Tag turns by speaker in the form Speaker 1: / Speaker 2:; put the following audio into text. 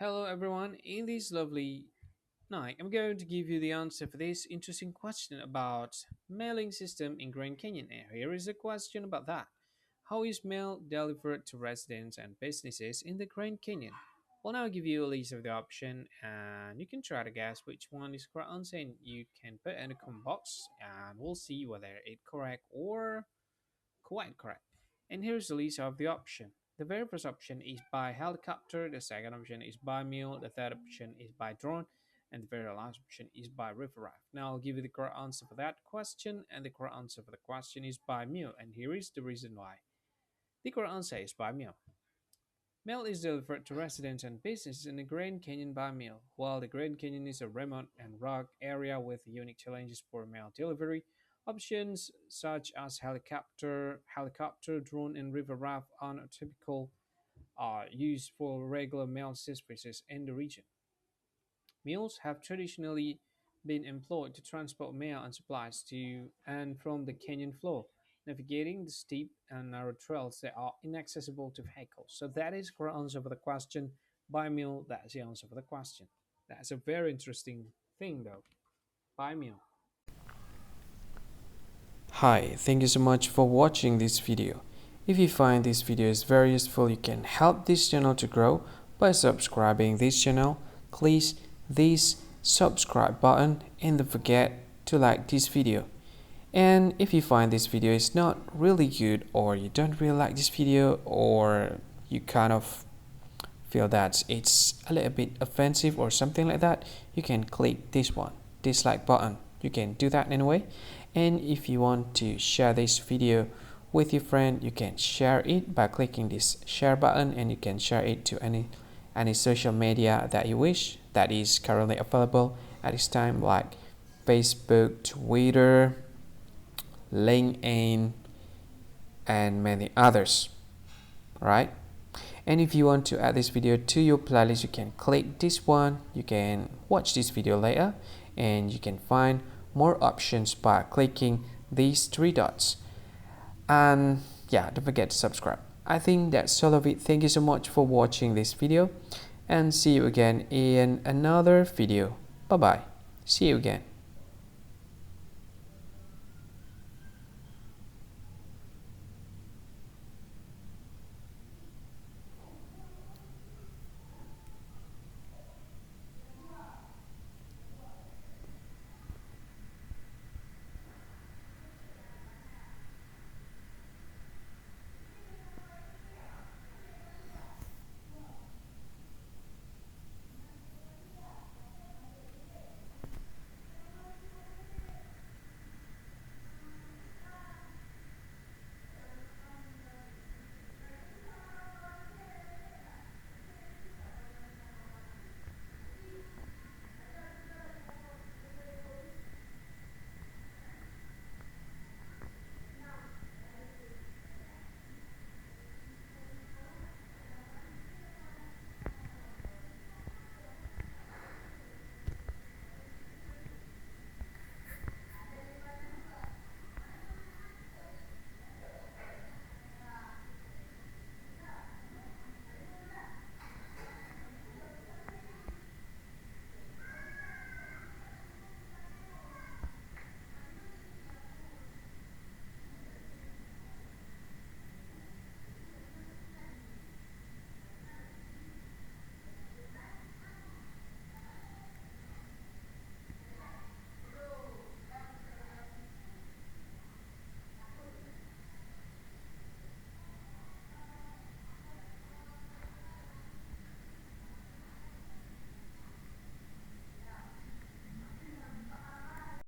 Speaker 1: Hello everyone, in this lovely night, I'm going to give you the answer for this interesting question about mailing system in Grand Canyon. And here is a question about that. How is mail delivered to residents and businesses in the Grand Canyon? Well, now I'll give you a list of the option and you can try to guess which one is correct answer and you can put in a comment box and we'll see whether it's correct or quite correct. And here's the list of the option. The very first option is by helicopter, the second option is by mule, the third option is by drone, and the very last option is by river raft. Now I'll give you the correct answer for that question, and the correct answer for the question is by mule, and here is the reason why. The correct answer is by mule. Mail is delivered to residents and businesses in the Grand Canyon by mail. While the Grand Canyon is a remote and rugged area with unique challenges for mail delivery, options such as helicopter, drone, and river raft are not typical used for regular mail services in the region. Mules have traditionally been employed to transport mail and supplies to and from the canyon floor, navigating the steep and narrow trails that are inaccessible to vehicles. So that is the answer for the question. By mule, that's the answer for the question. That's a very interesting thing though. By mule.
Speaker 2: Hi, thank you so much for watching this video. If you find this video is very useful, you can help this channel to grow by subscribing this channel. Please this subscribe button and don't forget to like this video. And if you find this video is not really good or you don't really like this video or you kind of feel that it's a little bit offensive or something like that, you can click this one, dislike button. You can do that anyway. And if you want to share this video with your friend, you can share it by clicking this share button, and you can share it to any social media that you wish that is currently available at this time, like Facebook, Twitter, LinkedIn, and many others. Right? And if you want to add this video to your playlist, you can click this one. You can watch this video later, and you can find more options by clicking these three dots. And yeah, don't forget to subscribe. I think that's all of it. Thank you so much for watching this video, and see you again in another video. Bye bye. See you again.